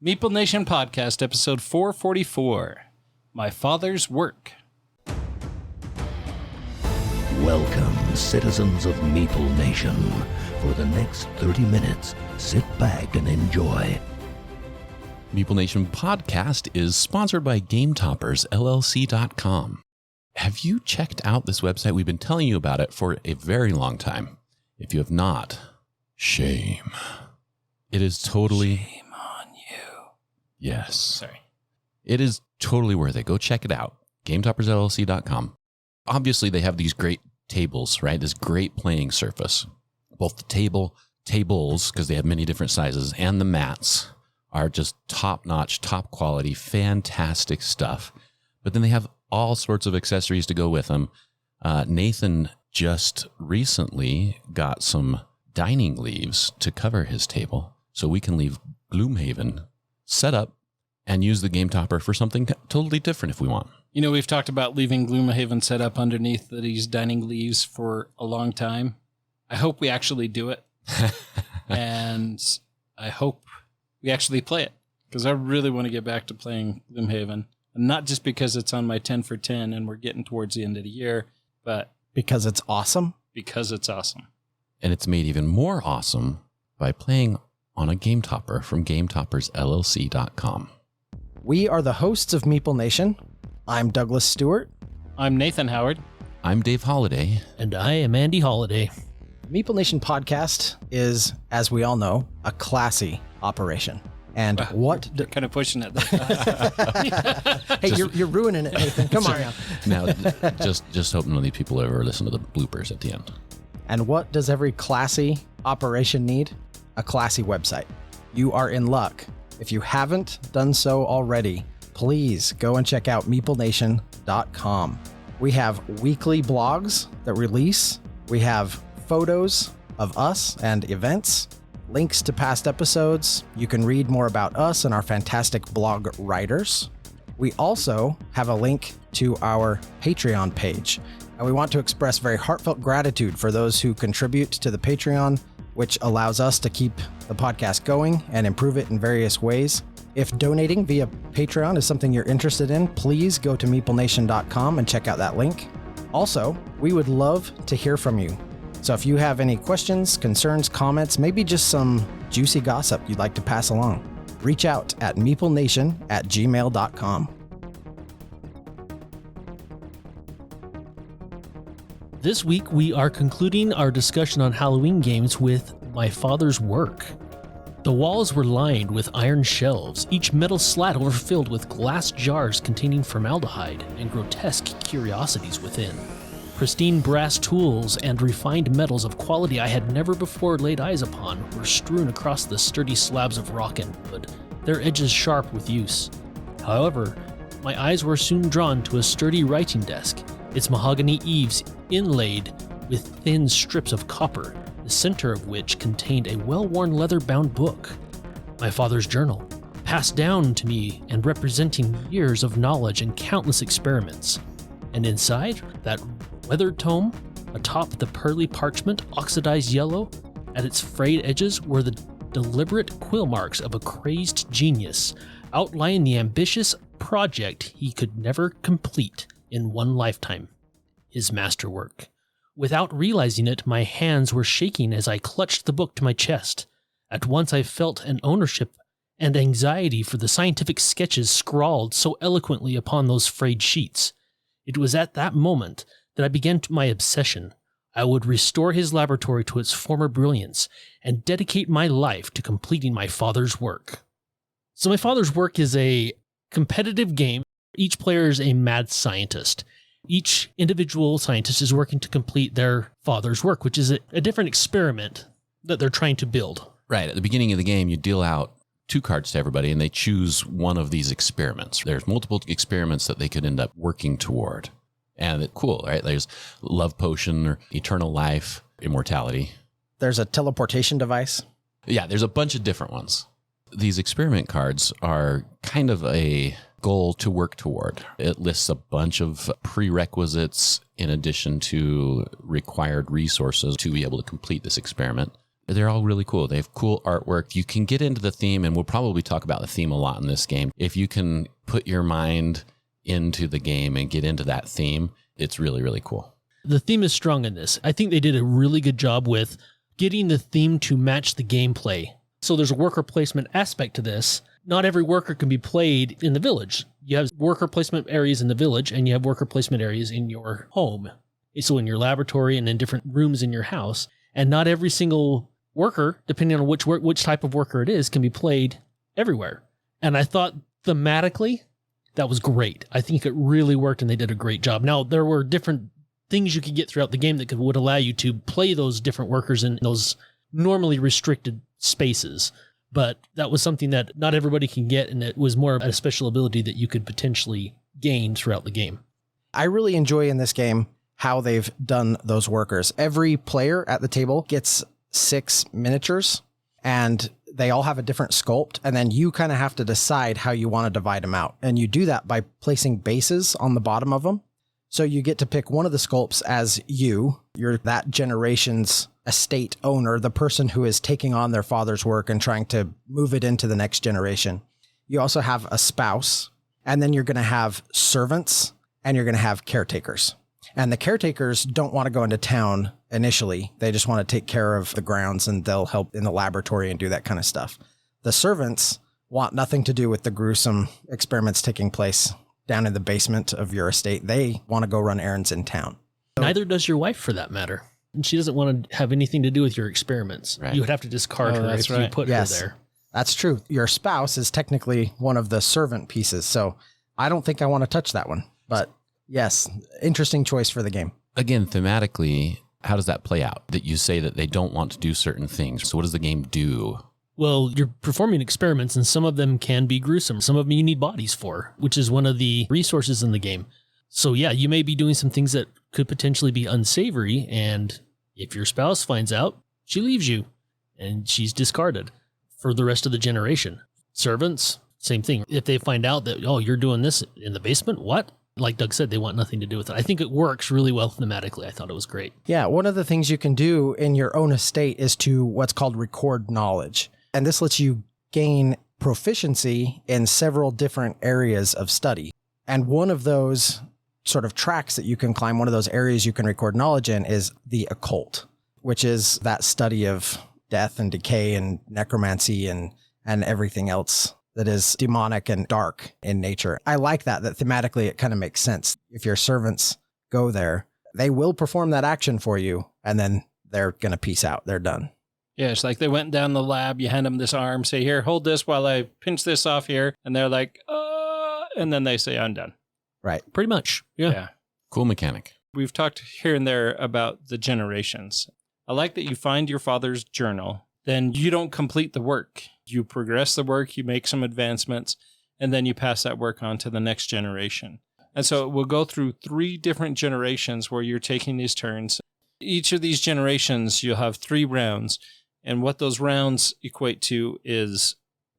Meeple Nation Podcast, episode 444, My Father's Work. Welcome, citizens of Meeple Nation. For the next 30 minutes, sit back and enjoy. Meeple Nation Podcast is sponsored by GameToppersLLC.com. Have you checked out this website? We've been telling you about it for a very long time. If you have not, shame. It is totally... Shame on you. Yes. Sorry. It is totally worth it. Go check it out. GameToppersLLC.com. Obviously, they have these great tables, right? This great playing surface. Both the tables, because they have many different sizes, and the mats are just top-notch, top-quality, fantastic stuff. But then they have all sorts of accessories to go with them. Nathan just recently got some dining leaves to cover his table, so we can leave Gloomhaven set up and use the Game Topper for something totally different if we want. You know, we've talked about leaving Gloomhaven set up underneath these dining leaves for a long time. I hope we actually do it. And I hope we actually play it, because I really want to get back to playing Gloomhaven. And not just because it's on my 10 for 10 and we're getting towards the end of the year, but because it's awesome. Because it's awesome. And it's made even more awesome by playing on a Game Topper from GameToppersLLC.com. We are the hosts of Meeple Nation. I'm Douglas Stewart. I'm Nathan Howard. I'm Dave Holliday. And I am Andy Holliday. Meeple Nation Podcast is, as we all know, a classy operation. And what... You're kind of pushing it. Hey, you're ruining it, Nathan. Come on. Now, just hope none of these people ever listen to the bloopers at the end. And what does every classy operation need? A classy website. You are in luck. If you haven't done so already, please go and check out meeplenation.com. We have weekly blogs that release. We have photos of us and events, links to past episodes. You can read more about us and our fantastic blog writers. We also have a link to our Patreon page, and we want to express very heartfelt gratitude for those who contribute to the Patreon, which allows us to keep the podcast going and improve it in various ways. If donating via Patreon is something you're interested in, please go to meeplenation.com and check out that link. Also, we would love to hear from you. So if you have any questions, concerns, comments, maybe just some juicy gossip you'd like to pass along, reach out at meeplenation@gmail.com. This week, we are concluding our discussion on Halloween games with My Father's Work. The walls were lined with iron shelves, each metal slat overfilled with glass jars containing formaldehyde and grotesque curiosities within. Pristine brass tools and refined metals of quality I had never before laid eyes upon were strewn across the sturdy slabs of rock and wood, their edges sharp with use. However, my eyes were soon drawn to a sturdy writing desk, its mahogany eaves inlaid with thin strips of copper, the center of which contained a well-worn leather-bound book, my father's journal, passed down to me and representing years of knowledge and countless experiments. And inside that weathered tome, atop the pearly parchment, oxidized yellow, at its frayed edges were the deliberate quill marks of a crazed genius, outlining the ambitious project he could never complete in one lifetime, his masterwork. Without realizing it, my hands were shaking as I clutched the book to my chest. At once I felt an ownership and anxiety for the scientific sketches scrawled so eloquently upon those frayed sheets. It was at that moment that I began my obsession. I would restore his laboratory to its former brilliance and dedicate my life to completing my father's work. So my father's work is a competitive game. Each player is a mad scientist. Each individual scientist is working to complete their father's work, which is a different experiment that they're trying to build. Right. At the beginning of the game, you deal out 2 cards to everybody, and they choose one of these experiments. There's multiple experiments that they could end up working toward. And it's cool, right? There's love potion or eternal life, immortality. There's a teleportation device. Yeah, there's a bunch of different ones. These experiment cards are kind of a goal to work toward. It lists a bunch of prerequisites in addition to required resources to be able to complete this experiment. They're all really cool. They have cool artwork. You can get into the theme, and we'll probably talk about the theme a lot in this game. If you can put your mind into the game and get into that theme, it's really, really cool. The theme is strong in this. I think they did a really good job with getting the theme to match the gameplay. So there's a worker placement aspect to this. Not every worker can be played in the village. You have worker placement areas in the village, and you have worker placement areas in your home. So in your laboratory and in different rooms in your house. And not every single worker, depending on which type of worker it is, can be played everywhere. And I thought thematically, that was great. I think it really worked, and they did a great job. Now, there were different things you could get throughout the game that would allow you to play those different workers in those normally restricted spaces. But that was something that not everybody can get, and it was more of a special ability that you could potentially gain throughout the game. I really enjoy in this game how they've done those workers. Every player at the table gets 6 miniatures, and they all have a different sculpt, and then you kind of have to decide how you want to divide them out. And you do that by placing bases on the bottom of them. So you get to pick one of the sculpts as you're that generation's estate owner, the person who is taking on their father's work and trying to move it into the next generation. You also have a spouse, and then you're going to have servants, and you're going to have caretakers. And the caretakers don't want to go into town initially. They just want to take care of the grounds, and they'll help in the laboratory and do that kind of stuff. The servants want nothing to do with the gruesome experiments taking place down in the basement of your estate. They want to go run errands in town. Neither does your wife, for that matter. And she doesn't want to have anything to do with your experiments. Right. You would have to discard her if you put her there. That's true. Your spouse is technically one of the servant pieces, so I don't think I want to touch that one. But yes, interesting choice for the game. Again, thematically, how does that play out? That you say that they don't want to do certain things. So what does the game do? Well, you're performing experiments, and some of them can be gruesome. Some of them you need bodies for, which is one of the resources in the game. So yeah, you may be doing some things that could potentially be unsavory, and if your spouse finds out, she leaves you, and she's discarded for the rest of the generation. Servants, same thing. If they find out that, oh, you're doing this in the basement, what? Like Doug said, they want nothing to do with it. I think it works really well thematically. I thought it was great. Yeah, one of the things you can do in your own estate is to what's called record knowledge. And this lets you gain proficiency in several different areas of study. And one of those sort of tracks that you can climb, one of those areas you can record knowledge in, is the occult, which is that study of death and decay and necromancy and everything else that is demonic and dark in nature. I like that thematically it kind of makes sense. If your servants go there, they will perform that action for you, and then they're going to peace out. They're done. Yeah, it's like they went down the lab, you hand them this arm, say, here, hold this while I pinch this off here. And they're like, and then they say, I'm done. Right. Pretty much. Yeah. Cool mechanic. We've talked here and there about the generations. I like that you find your father's journal, then you don't complete the work. You progress the work, you make some advancements, and then you pass that work on to the next generation. And so we'll go through 3 different generations where you're taking these turns. Each of these generations, you'll have 3 rounds. And what those rounds equate to is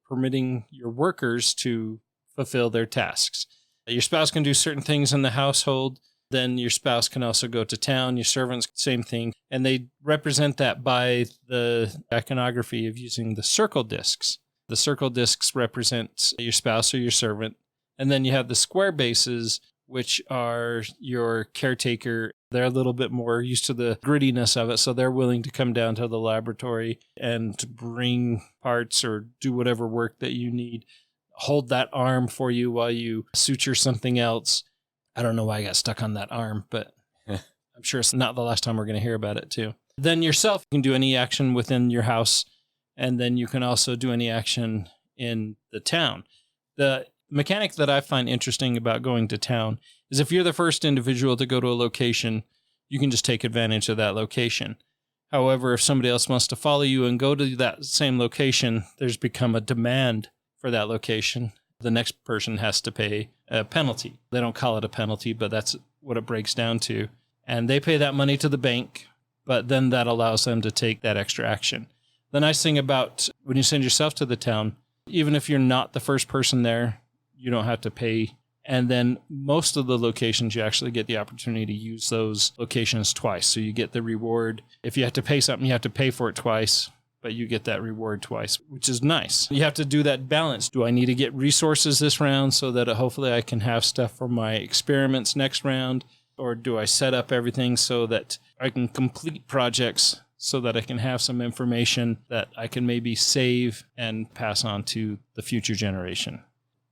permitting your workers to fulfill their tasks. Your spouse can do certain things in the household. Then your spouse can also go to town. Your servants, same thing. And they represent that by the iconography of using the circle discs. The circle discs represent your spouse or your servant. And then you have the square bases, which are your caretaker. They're a little bit more used to the grittiness of it, so they're willing to come down to the laboratory and bring parts or do whatever work that you need. Hold that arm for you while you suture something else. I don't know why I got stuck on that arm, but I'm sure it's not the last time we're going to hear about it too. Then yourself can do any action within your house, and then you can also do any action in the town. The mechanic that I find interesting about going to town is if you're the first individual to go to a location, you can just take advantage of that location. However, if somebody else wants to follow you and go to that same location, there's become a demand for that location. The next person has to pay a penalty. They don't call it a penalty, but that's what it breaks down to. And they pay that money to the bank, but then that allows them to take that extra action. The nice thing about when you send yourself to the town, even if you're not the first person there, you don't have to pay. And then most of the locations, you actually get the opportunity to use those locations twice. So you get the reward. If you have to pay something, you have to pay for it twice. but you get that reward twice, which is nice. You have to do that balance. Do I need to get resources this round so that hopefully I can have stuff for my experiments next round? Or do I set up everything so that I can complete projects so that I can have some information that I can maybe save and pass on to the future generation?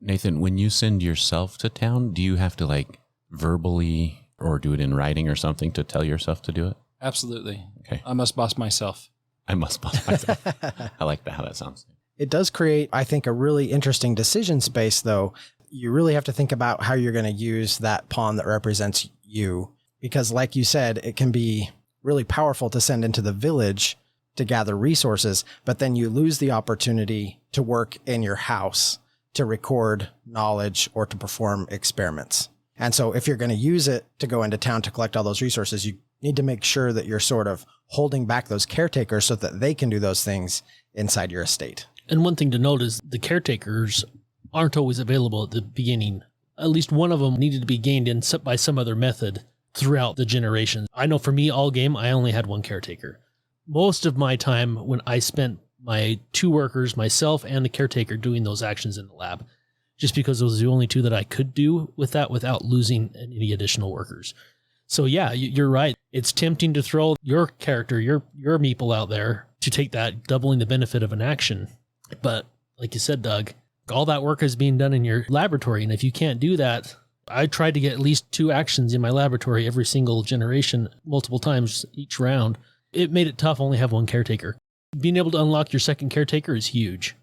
Nathan, when you send yourself to town, do you have to like verbally or do it in writing or something to tell yourself to do it? Absolutely. Okay. I must boss myself. I must boss myself. I like that, how that sounds. It does create, I think, a really interesting decision space, though. You really have to think about how you're going to use that pawn that represents you. Because like you said, it can be really powerful to send into the village to gather resources, but then you lose the opportunity to work in your house, to record knowledge or to perform experiments. And so if you're going to use it to go into town to collect all those resources, you need to make sure that you're sort of holding back those caretakers so that they can do those things inside your estate. And one thing to note is the caretakers aren't always available at the beginning. At least one of them needed to be gained in by some other method throughout the generations. I know for me, all game, I only had one caretaker. Most of my time when I spent my 2 workers, myself and the caretaker, doing those actions in the lab, just because those are the only 2 that I could do with that without losing any additional workers. So yeah, you're right. It's tempting to throw your character, your Meeple out there to take that, doubling the benefit of an action. But like you said, Doug, all that work is being done in your laboratory. And if you can't do that, I tried to get at least 2 actions in my laboratory every single generation, multiple times each round. It made it tough only have one caretaker. Being able to unlock your second caretaker is huge.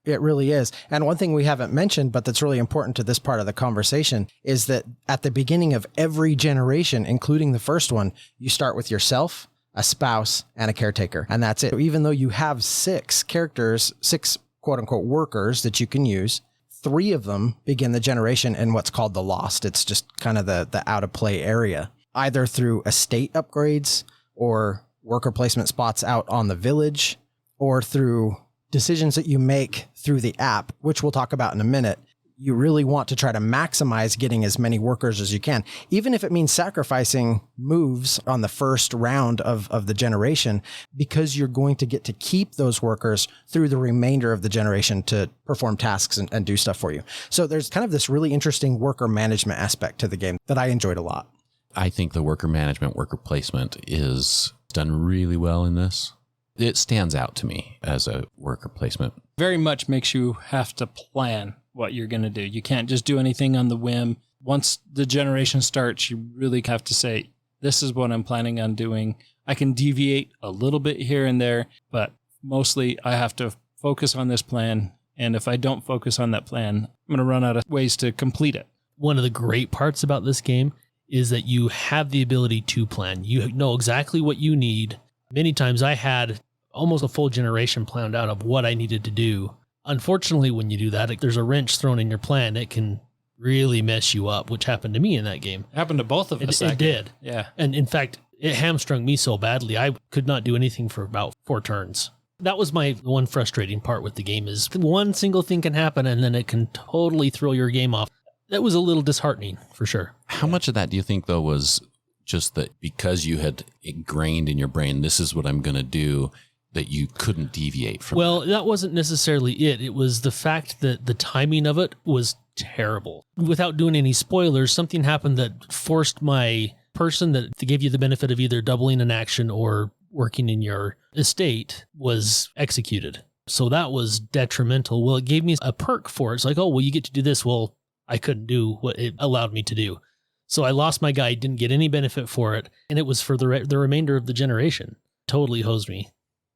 It really is. And one thing we haven't mentioned, but that's really important to this part of the conversation, is that at the beginning of every generation, including the first one, you start with yourself, a spouse, and a caretaker. And that's it. Even though you have 6 characters, 6 quote unquote workers that you can use, 3 of them begin the generation in what's called the Lost. It's just kind of the out of play area, either through estate upgrades or worker placement spots out on the village, or through decisions that you make through the app, which we'll talk about in a minute. You really want to try to maximize getting as many workers as you can, even if it means sacrificing moves on the first round of the generation, because you're going to get to keep those workers through the remainder of the generation to perform tasks and do stuff for you. So there's kind of this really interesting worker management aspect to the game that I enjoyed a lot. I think the worker management, worker placement is done really well in this. It stands out to me as a worker placement. Very much makes you have to plan what you're going to do. You can't just do anything on the whim. Once the generation starts, you really have to say, this is what I'm planning on doing. I can deviate a little bit here and there, but mostly I have to focus on this plan. And if I don't focus on that plan, I'm going to run out of ways to complete it. One of the great parts about this game is that you have the ability to plan. You know exactly what you need. Many times I had almost a full generation planned out of what I needed to do. Unfortunately, when you do that, there's a wrench thrown in your plan. It can really mess you up, which happened to me in that game. It happened to both of us. It did. Yeah. And in fact, it hamstrung me so badly, I could not do anything for about 4 turns. That was my one frustrating part with the game, is one single thing can happen and then it can totally throw your game off. That was a little disheartening, for sure. How much of that do you think, though, was just that because you had ingrained in your brain, this is what I'm going to do, that you couldn't deviate from? Well, that wasn't necessarily it. It was the fact that the timing of it was terrible. Without doing any spoilers, something happened that forced my person that gave you the benefit of either doubling an action or working in your estate was executed. So that was detrimental. Well, it gave me a perk for it. It's like, oh, well, you get to do this. Well, I couldn't do what it allowed me to do. So I lost my guy, didn't get any benefit for it. And it was for the remainder of the generation. Totally hosed me.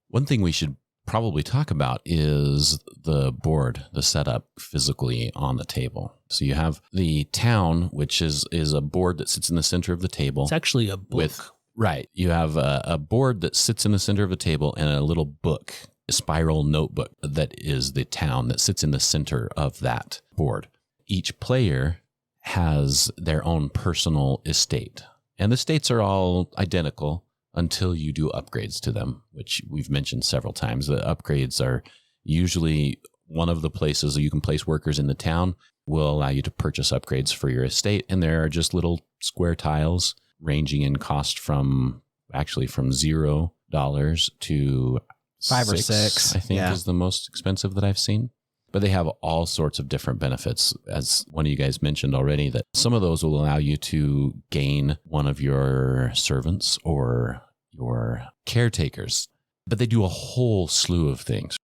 One thing we should probably talk about is the board, the setup physically on the table. So you have the town, which is a board that sits in the center of the table. It's actually a book. Right. You have a board that sits in the center of the table and a little book, a spiral notebook that is the town that sits in the center of that board. Each player has their own personal estate, and the estates are all identical until you do upgrades to them, which we've mentioned several times. The upgrades are usually one of the places you can place workers in the town will allow you to purchase upgrades for your estate. And there are just little square tiles ranging in cost from $0 to 5 or 6, I think, yeah. is the most expensive that I've seen. But they have all sorts of different benefits, as one of you guys mentioned already, that some of those will allow you to gain one of your servants or your caretakers. But they do a whole slew of things.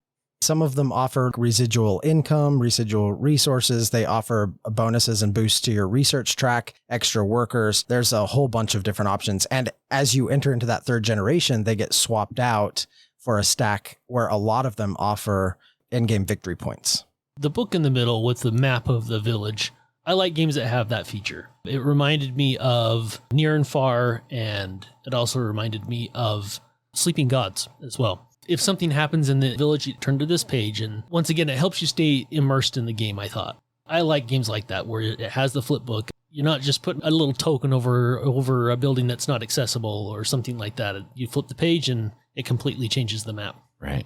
Some of them offer residual income, residual resources. They offer bonuses and boosts to your research track, extra workers. There's a whole bunch of different options. And as you enter into that 3rd generation, they get swapped out for a stack where a lot of them offer in-game victory points. The book in the middle with the map of the village, I like games that have that feature. It reminded me of Near and Far, and it also reminded me of Sleeping Gods as well. If something happens in the village, you turn to this page, and once again, it helps you stay immersed in the game, I thought. I like games like that, where it has the flip book. You're not just putting a little token over a building that's not accessible or something like that. You flip the page, and it completely changes the map. Right.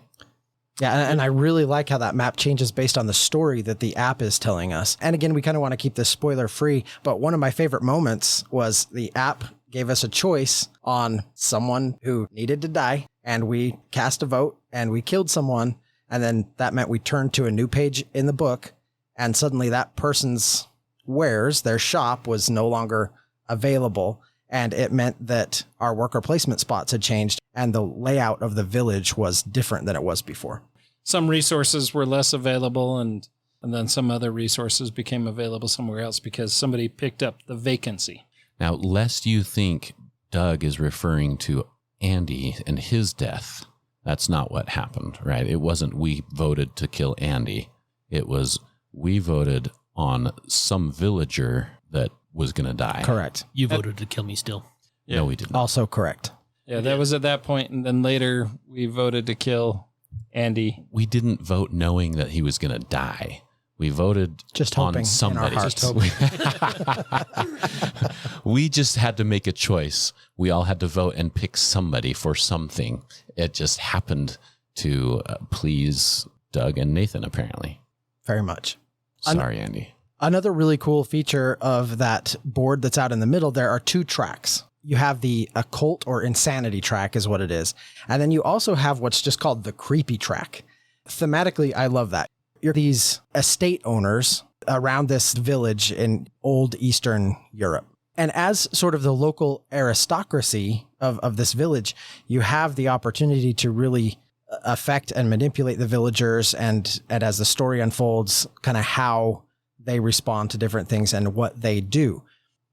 Yeah, and I really like how that map changes based on the story that the app is telling us. And again, we kind of want to keep this spoiler free, but one of my favorite moments was the app gave us a choice on someone who needed to die, and we cast a vote and we killed someone, and then that meant we turned to a new page in the book, and suddenly that person's wares, their shop, was no longer available, and it meant that our worker placement spots had changed and the layout of the village was different than it was before. Some resources were less available, and then some other resources became available somewhere else because somebody picked up the vacancy. Now, lest you think Doug is referring to Andy and his death, that's not what happened, right? It wasn't we voted to kill Andy. It was we voted on some villager that was going to die. Correct. You voted to kill me still. Yeah. No, we didn't. Also correct. Yeah, that was at that point, and then later we voted to kill Andy. We didn't vote knowing that he was going to die. We voted Just hoping on somebody. in our hearts. We just had to make a choice. We all had to vote and pick somebody for something. It just happened to please Doug and Nathan, apparently. Very much. Sorry, Andy. Another really cool feature of that board that's out in the middle, there are 2 tracks. You have the occult or insanity track is what it is. And then you also have what's just called the creepy track. Thematically, I love that. You're these estate owners around this village in old Eastern Europe. And as sort of the local aristocracy of this village, you have the opportunity to really affect and manipulate the villagers and as the story unfolds, kind of how they respond to different things and what they do.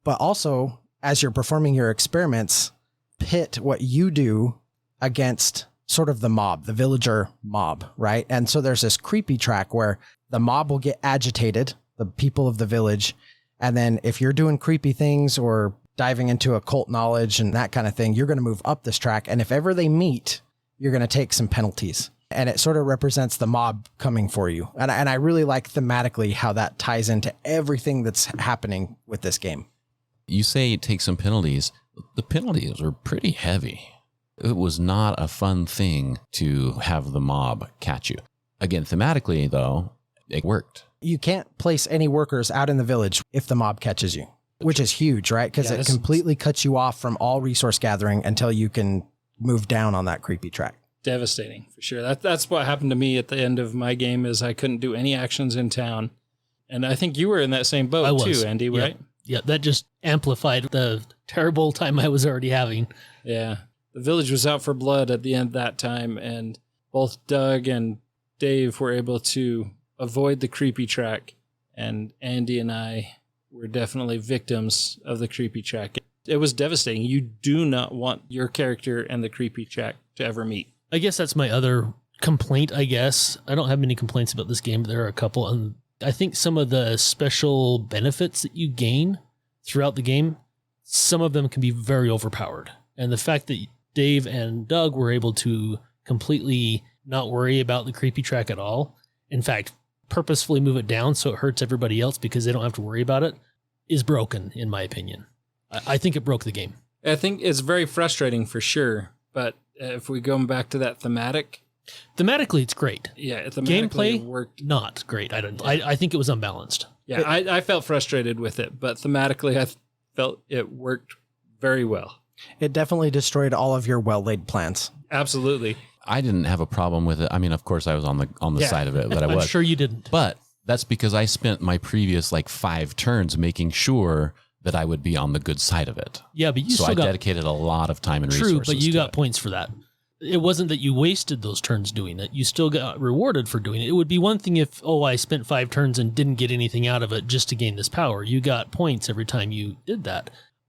But also, as you're performing your experiments, pit what you do against sort of the mob, the villager mob, right? And so there's this creepy track where the mob will get agitated, the people of the village. And then if you're doing creepy things or diving into occult knowledge and that kind of thing, you're going to move up this track. And if ever they meet, you're going to take some penalties. And it sort of represents the mob coming for you. And I really like thematically how that ties into everything that's happening with this game. You say take some penalties. The penalties are pretty heavy. It was not a fun thing to have the mob catch you. Again, thematically, though, it worked. You can't place any workers out in the village if the mob catches you, which is huge, right? Because it completely cuts you off from all resource gathering until you can move down on that creepy track. Devastating, for sure. That's what happened to me at the end of my game is I couldn't do any actions in town. And I think you were in that same boat too, Andy, right? Yeah, that just amplified the terrible time I was already having. Yeah. The village was out for blood at the end of that time, and both Doug and Dave were able to avoid the creepy track, and Andy and I were definitely victims of the creepy track. It was devastating. You do not want your character and the creepy track to ever meet. I guess that's my other complaint, I guess. I don't have many complaints about this game, but there are a couple. And I think some of the special benefits that you gain throughout the game, some of them can be very overpowered. And the fact that Dave and Doug were able to completely not worry about the creepy track at all, in fact, purposefully move it down so it hurts everybody else because they don't have to worry about it, is broken, in my opinion. I think it broke the game. I think it's very frustrating for sure, but if we go back to that thematically, it's great. Yeah, thematically gameplay worked. Not great. I think it was unbalanced. Yeah, I felt frustrated with it, but thematically, I felt it worked very well. It definitely destroyed all of your well-laid plans. Absolutely. I didn't have a problem with it. I mean, of course, I was on the side of it that I was. I'm sure you didn't. But that's because I spent my previous 5 turns making sure that I would be on the good side of it. Yeah, but you so still I got dedicated a lot of time and resources. true, but you to got it. points for that. It wasn't that you wasted those turns doing it. You still got rewarded for doing it. It would be one thing if, I spent 5 turns and didn't get anything out of it just to gain this power. You got points every time you did that.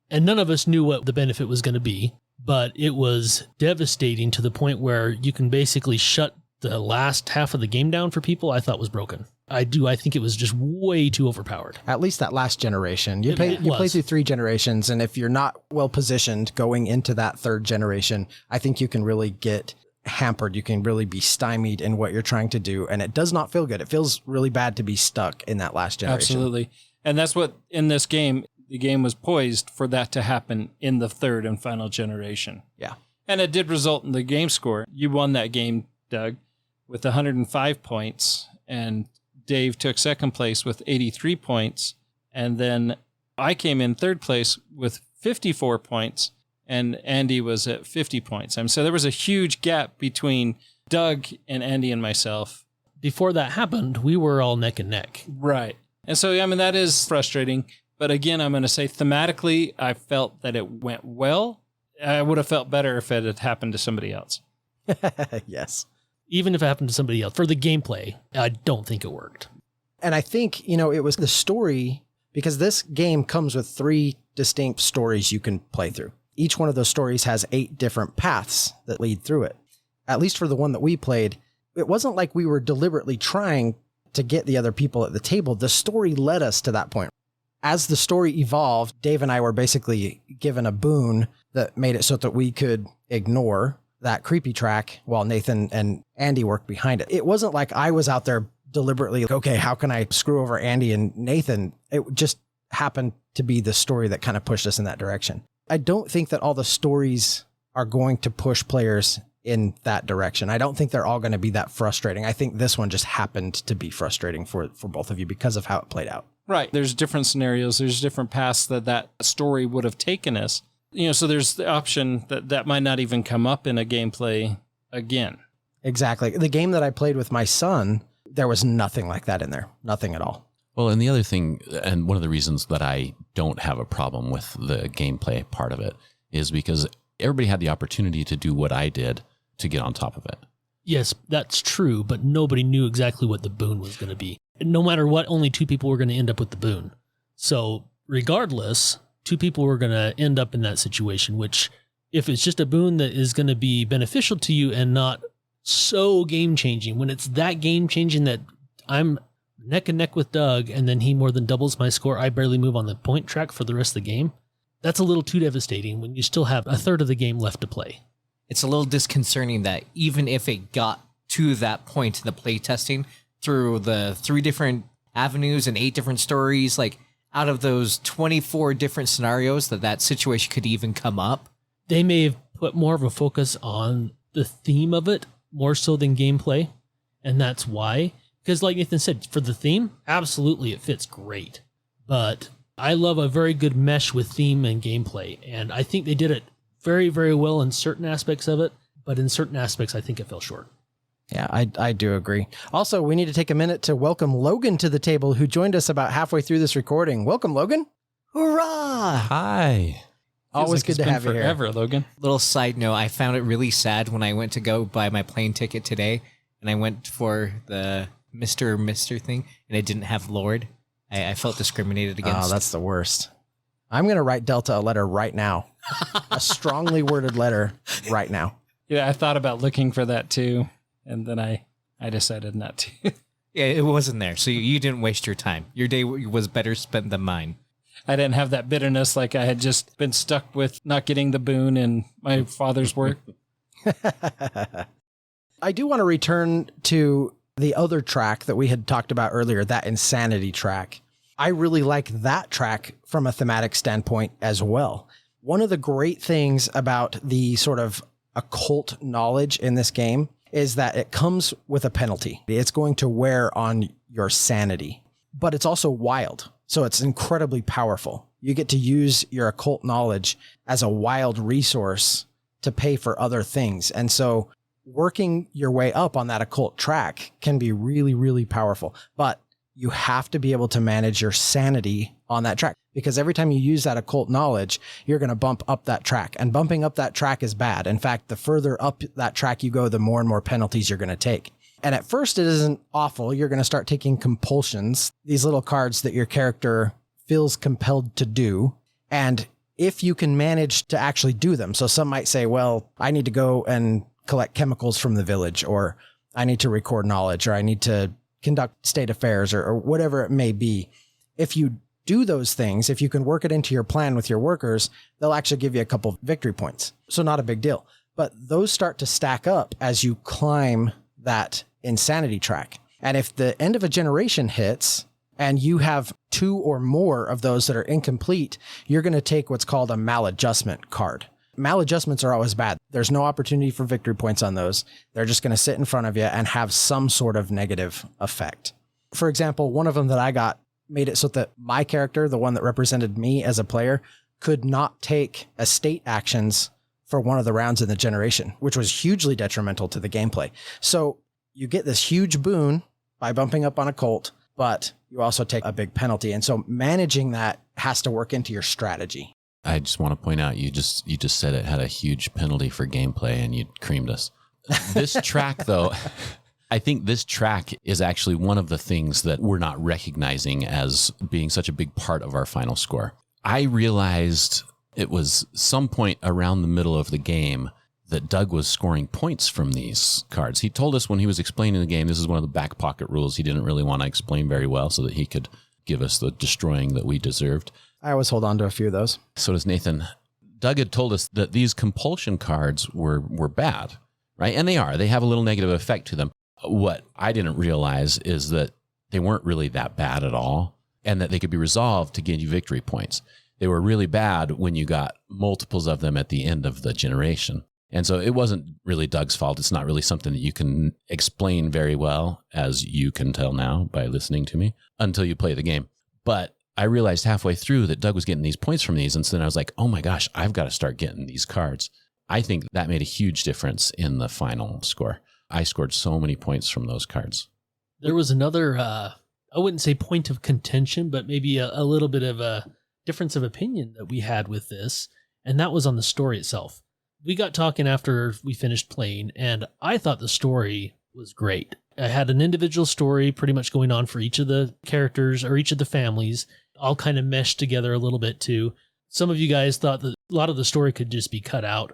And none of us knew what the benefit was going to be, but it was devastating to the point where you can basically shut the last half of the game down for people. I thought was broken. I think it was just way too overpowered. At least that last generation. You It play was. through 3 generations, and if you're not well positioned going into that 3rd generation, I think you can really get hampered. You can really be stymied in what you're trying to do, and it does not feel good. It feels really bad to be stuck in that last generation. Absolutely. And that's what, in this game, the game was poised for that to happen in the 3rd and final generation. Yeah. And it did result in the game score. You won that game, Doug, with 105 points, and Dave took 2nd place with 83 points. And then I came in 3rd place with 54 points, and Andy was at 50 points. So there was a huge gap between Doug and Andy and myself. Before that happened, we were all neck and neck. Right. And so, that is frustrating. But again, I'm going to say thematically, I felt that it went well. I would have felt better if it had happened to somebody else. Yes. Even if it happened to somebody else. For the gameplay, I don't think it worked. And I think, it was the story, because this game comes with 3 distinct stories you can play through. Each one of those stories has 8 different paths that lead through it. At least for the one that we played, it wasn't like we were deliberately trying to get the other people at the table. The story led us to that point. As the story evolved, Dave and I were basically given a boon that made it so that we could ignore that creepy track while Nathan and Andy worked behind it. It wasn't like I was out there deliberately, okay, how can I screw over Andy and Nathan? It just happened to be the story that kind of pushed us in that direction. I don't think that all the stories are going to push players in that direction. I don't think they're all going to be that frustrating. I think this one just happened to be frustrating for both of you because of how it played out. Right. There's different scenarios. There's different paths that story would have taken us. So there's the option that might not even come up in a gameplay again. Exactly. The game that I played with my son, there was nothing like that in there. Nothing at all. Well, and the other thing, and one of the reasons that I don't have a problem with the gameplay part of it is because everybody had the opportunity to do what I did to get on top of it. Yes, that's true, but nobody knew exactly what the boon was going to be. No matter what, only 2 people were going to end up with the boon. So regardless, 2 people were going to end up in that situation, which if it's just a boon that is going to be beneficial to you and not so game-changing, when it's that game-changing that I'm neck and neck with Doug and then he more than doubles my score, I barely move on the point track for the rest of the game, that's a little too devastating when you still have a third of the game left to play. It's a little disconcerting that even if it got to that point in the playtesting through the 3 different avenues and 8 different stories, out of those 24 different scenarios that situation could even come up. They may have put more of a focus on the theme of it more so than gameplay. And that's why, because like Nathan said, for the theme, absolutely it fits great. But I love a very good mesh with theme and gameplay. And I think they did it very, very well in certain aspects of it. But in certain aspects, I think it fell short. Yeah, I do agree. Also, we need to take a minute to welcome Logan to the table, who joined us about halfway through this recording. Welcome, Logan. Hurrah! Hi. Always good to have you here. Forever, Logan. Little side note, I found it really sad when I went to go buy my plane ticket today, and I went for the Mr. thing, and it didn't have Lord. I felt discriminated against. Oh, that's the worst. I'm going to write Delta a letter right now. A strongly worded letter right now. Yeah, I thought about looking for that too, and then I decided not to. Yeah, it wasn't there, so you didn't waste your time. Your day was better spent than mine. I didn't have that bitterness like I had just been stuck with not getting the boon in my father's work. I do want to return to the other track that we had talked about earlier, that insanity track. I really like that track from a thematic standpoint as well. One of the great things about the sort of occult knowledge in this game is that it comes with a penalty. It's going to wear on your sanity, but it's also wild. So it's incredibly powerful. You get to use your occult knowledge as a wild resource to pay for other things. And so working your way up on that occult track can be really, really powerful. But you have to be able to manage your sanity on that track, because every time you use that occult knowledge, you're going to bump up that track, and bumping up that track is bad. In fact, the further up that track you go, the more and more penalties you're going to take. And at first it isn't awful. You're going to start taking compulsions, these little cards that your character feels compelled to do. And if you can manage to actually do them. So some might say, well, I need to go and collect chemicals from the village, or I need to record knowledge, or I need to conduct state affairs, or whatever it may be. If you do those things, if you can work it into your plan with your workers, they'll actually give you a couple victory points. So not a big deal. But those start to stack up as you climb that insanity track. And if the end of a generation hits and you have 2 or more of those that are incomplete, you're going to take what's called a maladjustment card. Maladjustments are always bad. There's no opportunity for victory points on those. They're just going to sit in front of you and have some sort of negative effect. For example, one of them that I got made it so that my character, the one that represented me as a player, could not take estate actions for one of the rounds in the generation, which was hugely detrimental to the gameplay. So you get this huge boon by bumping up on occult, but you also take a big penalty. And so managing that has to work into your strategy. I just want to point out, you just said it had a huge penalty for gameplay and you creamed us. This track, though, I think this track is actually one of the things that we're not recognizing as being such a big part of our final score. I realized it was some point around the middle of the game that Doug was scoring points from these cards. He told us when he was explaining the game, this is one of the back pocket rules he didn't really want to explain very well so that he could give us the destroying that we deserved. I always hold on to a few of those. So does Nathan. Doug had told us that these compulsion cards were bad, right? And they are. They have a little negative effect to them. What I didn't realize is that they weren't really that bad at all, and that they could be resolved to give you victory points. They were really bad when you got multiples of them at the end of the generation. And so it wasn't really Doug's fault. It's not really something that you can explain very well, as you can tell now by listening to me, until you play the game. But I realized halfway through that Doug was getting these points from these. And so then I was like, oh my gosh, I've got to start getting these cards. I think that made a huge difference in the final score. I scored so many points from those cards. There was another, I wouldn't say point of contention, but maybe a little bit of a difference of opinion that we had with this. And that was on the story itself. We got talking after we finished playing, and I thought the story was great. I had an individual story pretty much going on for each of the characters or each of the families, all kind of meshed together a little bit too. Some of you guys thought that a lot of the story could just be cut out.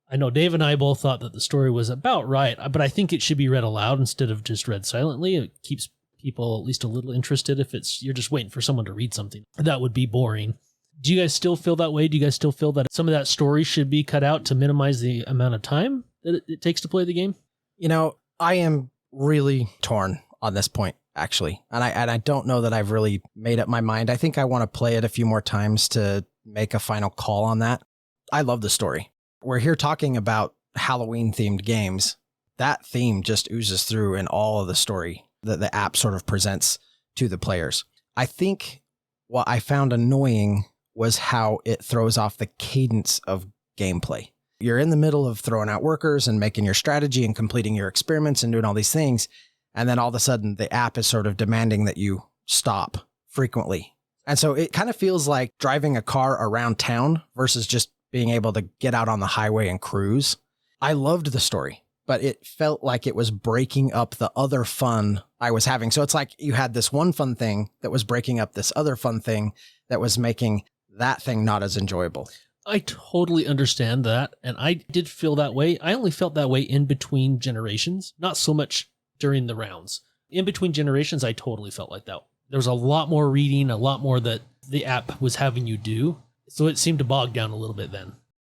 I know Dave and I both thought that the story was about right, but I think it should be read aloud instead of just read silently. It keeps people at least a little interested. If you're just waiting for someone to read something, that would be boring. Do you guys still feel that way? Do you guys still feel that some of that story should be cut out to minimize the amount of time that it takes to play the game? You know, I am really torn on this point, actually. And I don't know that I've really made up my mind. I think I want to play it a few more times to make a final call on that. I love the story. We're here talking about Halloween themed games. That theme just oozes through in all of the story that the app sort of presents to the players. I think what I found annoying was how it throws off the cadence of gameplay. You're in the middle of throwing out workers and making your strategy and completing your experiments and doing all these things. And then all of a sudden the app is sort of demanding that you stop frequently. And so it kind of feels like driving a car around town versus just being able to get out on the highway and cruise. I loved the story, but it felt like it was breaking up the other fun I was having. So it's like you had this one fun thing that was breaking up this other fun thing that was making that thing not as enjoyable. I totally understand that, and I did feel that way. I only felt that way in between generations, not so much during the rounds. In between generations, I totally felt like that. There was a lot more reading, a lot more that the app was having you do, so it seemed to bog down a little bit then.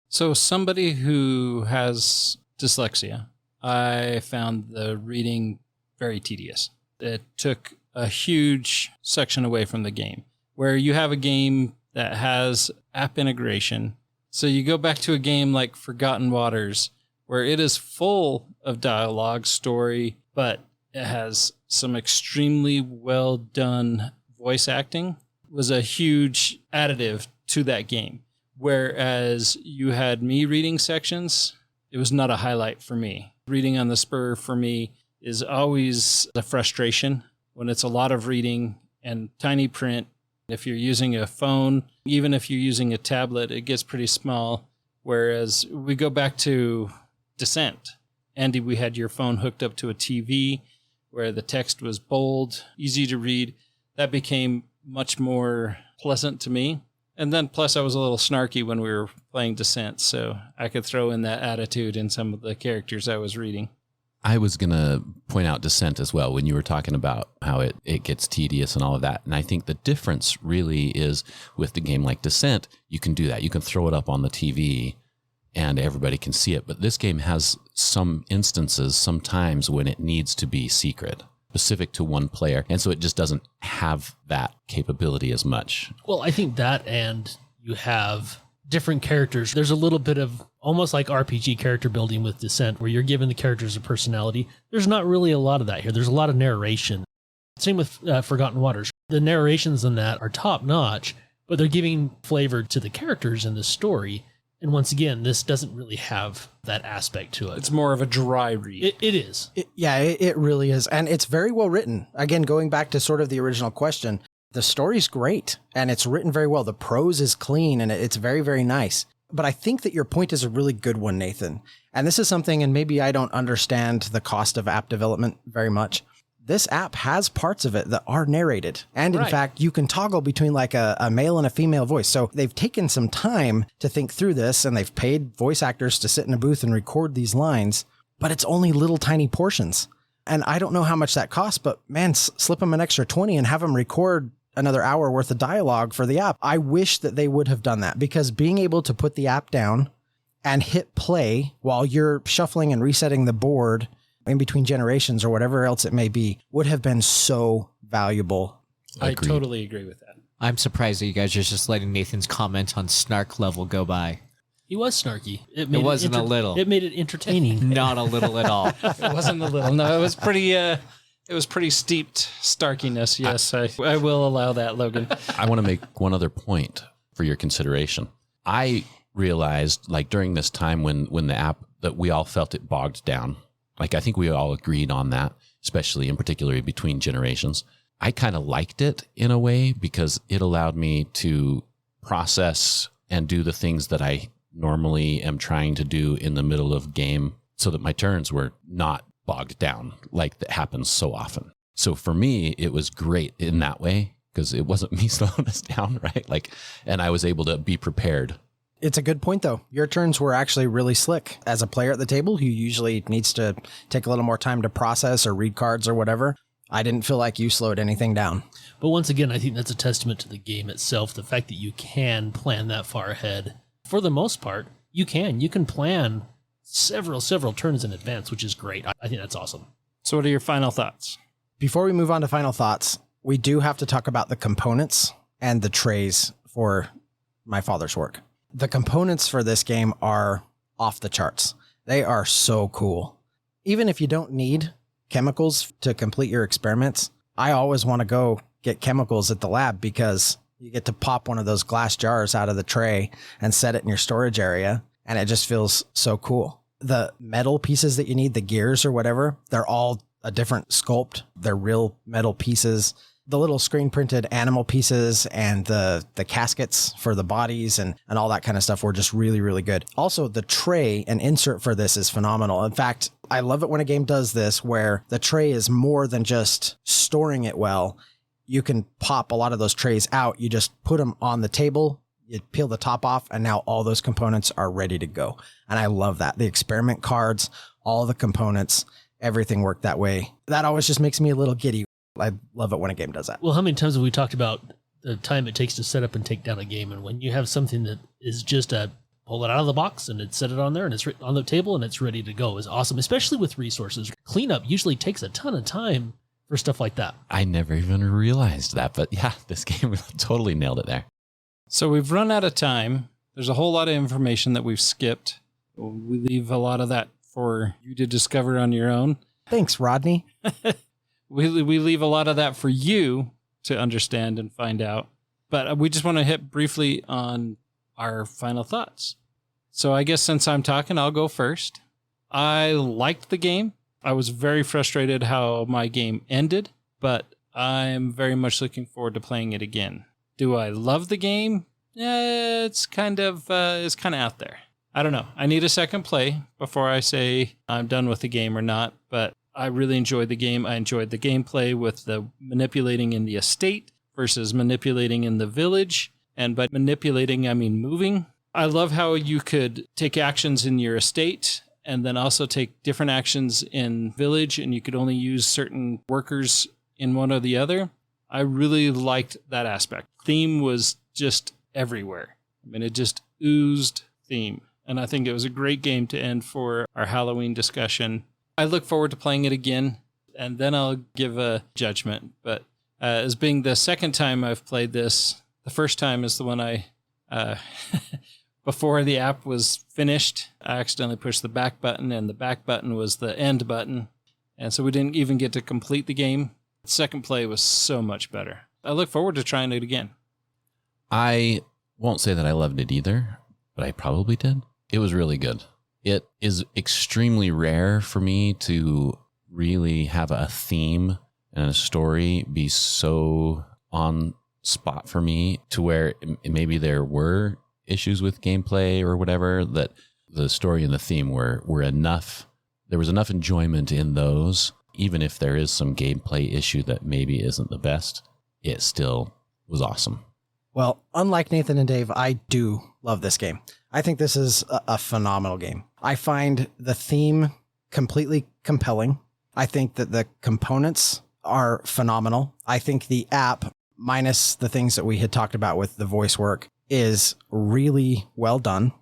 So somebody who has dyslexia, I found the reading very tedious. It took a huge section away from the game, where you have a game that has app integration. So you go back to a game like Forgotten Waters, where it is full of dialogue, story, but it has some extremely well done voice acting. It was a huge additive to that game. Whereas you had me reading sections, it was not a highlight for me. Reading on the spur for me is always a frustration when it's a lot of reading and tiny print. If you're using a phone, even if you're using a tablet, it gets pretty small. Whereas we go back to Descent. Andy, we had your phone hooked up to a TV where the text was bold, easy to read. That became much more pleasant to me. And then plus I was a little snarky when we were playing Descent, so I could throw in that attitude in some of the characters I was reading. I was going to point out Descent as well when you were talking about how it gets tedious and all of that. And I think the difference really is with the game like Descent, you can do that. You can throw it up on the TV and everybody can see it. But this game has some instances, sometimes when it needs to be secret, specific to one player. And so it just doesn't have that capability as much. Well, I think that, and you have different characters. There's a little bit of almost like RPG character building with Descent, where you're giving the characters a personality. There's not really a lot of that here. There's a lot of narration. Same with Forgotten Waters. The narrations in that are top notch, but they're giving flavor to the characters in the story. And once again, this doesn't really have that aspect to it. It's more of a dry read. It is. It really is. And it's very well written. Again, going back to sort of the original question, the story's great and it's written very well. The prose is clean and it's very, very nice. But I think that your point is a really good one, Nathan. And this is something, and maybe I don't understand the cost of app development very much. This app has parts of it that are narrated. And in fact, you can toggle between like a male and a female voice. So they've taken some time to think through this and they've paid voice actors to sit in a booth and record these lines, but it's only little tiny portions. And I don't know how much that costs, but man, slip them an extra 20 and have them record another hour worth of dialogue for the app. I wish that they would have done that, because being able to put the app down and hit play while you're shuffling and resetting the board in between generations or whatever else it may be would have been so valuable. I totally agree with that. I'm surprised that you guys are just letting Nathan's comment on snark level go by. He was snarky. It wasn't a little. It made it entertaining. Not a little at all. It wasn't a little. No, it was pretty. It was pretty steeped starkiness. Yes, I will allow that, Logan. I want to make one other point for your consideration. I realized, like, during this time when the app, that we all felt it bogged down. Like, I think we all agreed on that, especially in particular between generations. I kind of liked it in a way because it allowed me to process and do the things that I normally am trying to do in the middle of game, so that my turns were not bogged down like that happens so often. So for me, it was great in that way because it wasn't me slowing us down, right? Like, and I was able to be prepared. It's a good point, though. Your turns were actually really slick. As a player at the table who usually needs to take a little more time to process or read cards or whatever, I didn't feel like you slowed anything down. But once again, I think that's a testament to the game itself, the fact that you can plan that far ahead. For the most part, you can plan several turns in advance, which is great. I think that's awesome. So what are your final thoughts? Before we move on to final thoughts, we do have to talk about the components and the trays for my father's work. The components for this game are off the charts. They are so cool. Even if you don't need chemicals to complete your experiments, I always want to go get chemicals at the lab because you get to pop one of those glass jars out of the tray and set it in your storage area, and it just feels so cool. The metal pieces that you need, the gears or whatever, they're all a different sculpt. They're real metal pieces. The little screen printed animal pieces and the caskets for the bodies and all that kind of stuff were just really, really good. Also, the tray and insert for this is phenomenal. In fact, I love it when a game does this where the tray is more than just storing it well. You can pop a lot of those trays out. You just put them on the table, you peel the top off, and now all those components are ready to go. And I love that. The experiment cards, all the components, everything worked that way. That always just makes me a little giddy. I love it when a game does that. Well, how many times have we talked about the time it takes to set up and take down a game? And when you have something that is just a pull it out of the box and set it on there and it's on the table and it's ready to go is awesome, especially with resources. Cleanup usually takes a ton of time for stuff like that. I never even realized that, but yeah, this game totally nailed it there. So we've run out of time. There's a whole lot of information that we've skipped. We leave a lot of that for you to discover on your own. Thanks, Rodney. We leave a lot of that for you to understand and find out. But we just want to hit briefly on our final thoughts. So I guess since I'm talking, I'll go first. I liked the game. I was very frustrated how my game ended, but I'm very much looking forward to playing it again. Do I love the game? It's kind of out there. I don't know. I need a second play before I say I'm done with the game or not, but I really enjoyed the game. I enjoyed the gameplay with the manipulating in the estate versus manipulating in the village. And by manipulating, I mean moving. I love how you could take actions in your estate and then also take different actions in village, and you could only use certain workers in one or the other. I really liked that aspect. Theme was just everywhere. I mean, it just oozed theme. And I think it was a great game to end for our Halloween discussion. I look forward to playing it again, and then I'll give a judgment. But as being the second time I've played this, the first time is the one I... Before the app was finished, I accidentally pushed the back button, and the back button was the end button. And so we didn't even get to complete the game. The second play was so much better. I look forward to trying it again. I won't say that I loved it either, but I probably did. It was really good. It is extremely rare for me to really have a theme and a story be so on spot for me to where maybe there were issues with gameplay or whatever, that the story and the theme were enough. There was enough enjoyment in those, even if there is some gameplay issue that maybe isn't the best, it still was awesome. Well, unlike Nathan and Dave, I do love this game. I think this is a phenomenal game. I find the theme completely compelling. I think that the components are phenomenal. I think the app, minus the things that we had talked about with the voice work, is really well done.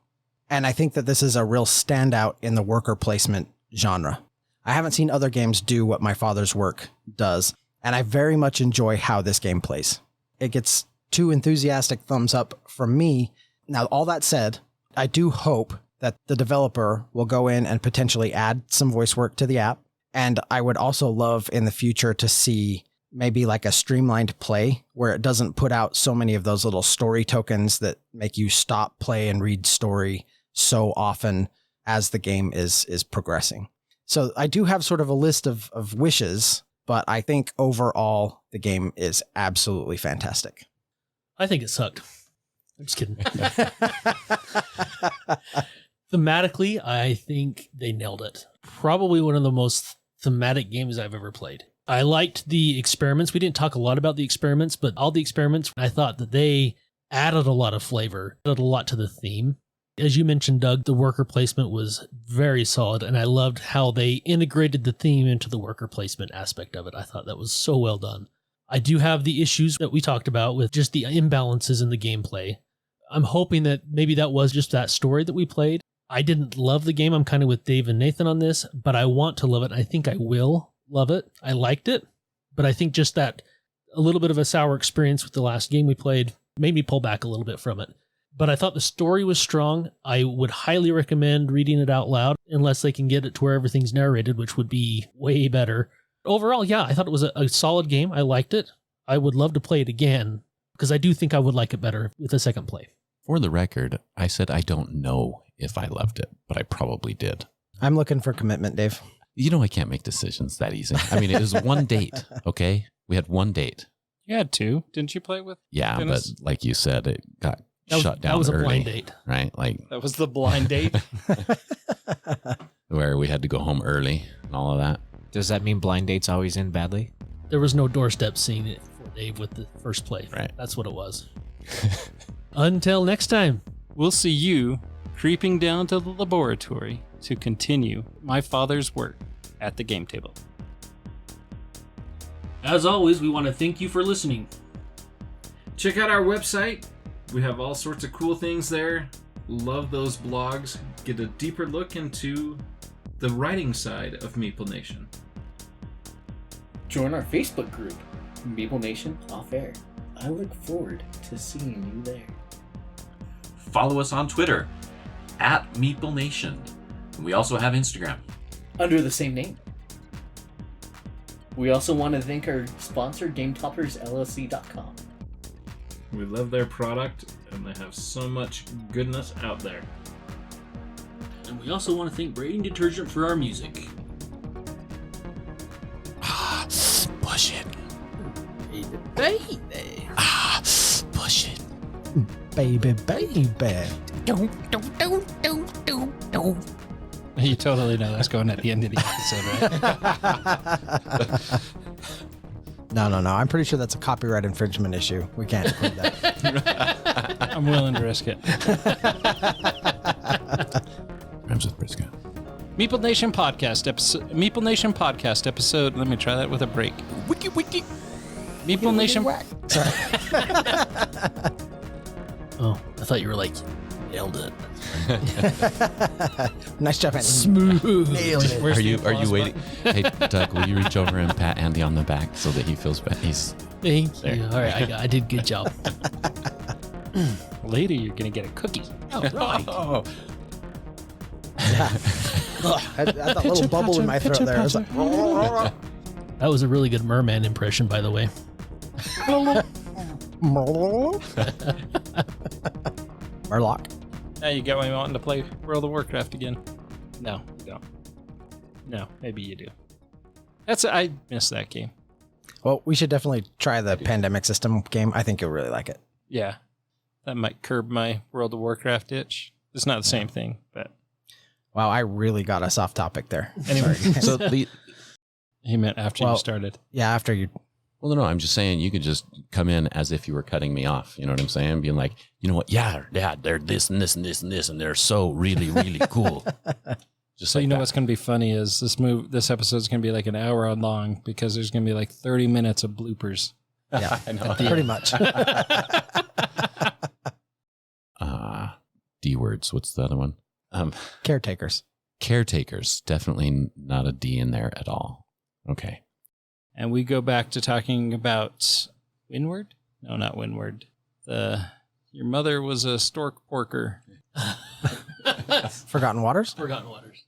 And I think that this is a real standout in the worker placement genre. I haven't seen other games do what My Father's Work does, and I very much enjoy how this game plays. It gets 2 enthusiastic thumbs up from me. Now, all that said, I do hope that the developer will go in and potentially add some voice work to the app. And I would also love in the future to see maybe like a streamlined play where it doesn't put out so many of those little story tokens that make you stop, play, and read story so often as the game is progressing. So I do have sort of a list of wishes, but I think overall the game is absolutely fantastic. I think it sucked. I'm just kidding. Thematically, I think they nailed it. Probably one of the most thematic games I've ever played. I liked the experiments. We didn't talk a lot about the experiments, but all the experiments, I thought that they added a lot of flavor, added a lot to the theme. As you mentioned, Doug, the worker placement was very solid, and I loved how they integrated the theme into the worker placement aspect of it. I thought that was so well done. I do have the issues that we talked about with just the imbalances in the gameplay. I'm hoping that maybe that was just that story that we played. I didn't love the game. I'm kind of with Dave and Nathan on this, but I want to love it. I think I will love it. I liked it, but I think just that a little bit of a sour experience with the last game we played made me pull back a little bit from it. But I thought the story was strong. I would highly recommend reading it out loud, unless they can get it to where everything's narrated, which would be way better. Overall, yeah, I thought it was a solid game. I liked it. I would love to play it again, because I do think I would like it better with a second play. For the record, I said I don't know if I loved it, but I probably did. I'm looking for commitment, Dave. You know I can't make decisions that easy. I mean, it was one date, okay? We had one date. You had 2. Didn't you play with Yeah, Dennis? But like you said, it got shut down That was early, a blind date. right? Like That was the blind date. where we had to go home early and all of that. Does that mean blind dates always end badly? There was no doorstep scene for Dave with the first play. Right. That's what it was. Until next time. We'll see you creeping down to the laboratory to continue My Father's Work at the game table. As always, we want to thank you for listening. Check out our website. We have all sorts of cool things there. Love those blogs. Get a deeper look into the writing side of Meeple Nation. Join our Facebook group, Meeple Nation Off Air. I look forward to seeing you there. Follow us on Twitter @MeepleNation. We also have Instagram. Under the same name. We also want to thank our sponsor, GameToppersLLC.com. We love their product, and they have so much goodness out there. And we also want to thank Braiding Detergent for our music. Push it. Baby. Push it. Baby. You totally know that's going at the end of the episode, right? No. I'm pretty sure that's a copyright infringement issue. We can't include that. I'm willing to risk it. Rhymes with Briscoe. Meeple Nation podcast episode. Let me try that with a break. Wiki. Meeple Nation. Sorry. Oh, I thought you were like, nailed it. Nice job, Andy. Smooth. Nailed it. Where's Are the you applause waiting? Hey, Doug, will you reach over and pat Andy on the back so that he feels better? Thank you. All right, I did good job. Later, you're gonna get a cookie. All right. Oh. I had that little bubble in my throat there. I was like, That was a really good merman impression, by the way. Murloc. Now you got me wanting to play World of Warcraft again. No, you don't. No, maybe you do. I missed that game. Well, we should definitely try the pandemic system game. I think you'll really like it. Yeah, that might curb my World of Warcraft itch. It's not the same thing, but Wow, I really got us off topic there. anyway. So the He meant after you Well- started. Yeah, after you. well, no, I'm just saying you could just come in as if you were cutting me off. You know what I'm saying? Being like, you know what? Yeah, they're this and this and this and this, and they're so really, really cool. Just So like you know that. what's going to be funny is this episode is going to be like an hour long because there's going to be like 30 minutes of bloopers. Yeah, I know. pretty much. D words. What's the other one? Caretakers. Caretakers. Definitely not a D in there at all. Okay. And we go back to talking about Windward? No, not Windward. Your mother was a stork porker. Forgotten Waters. Forgotten Waters.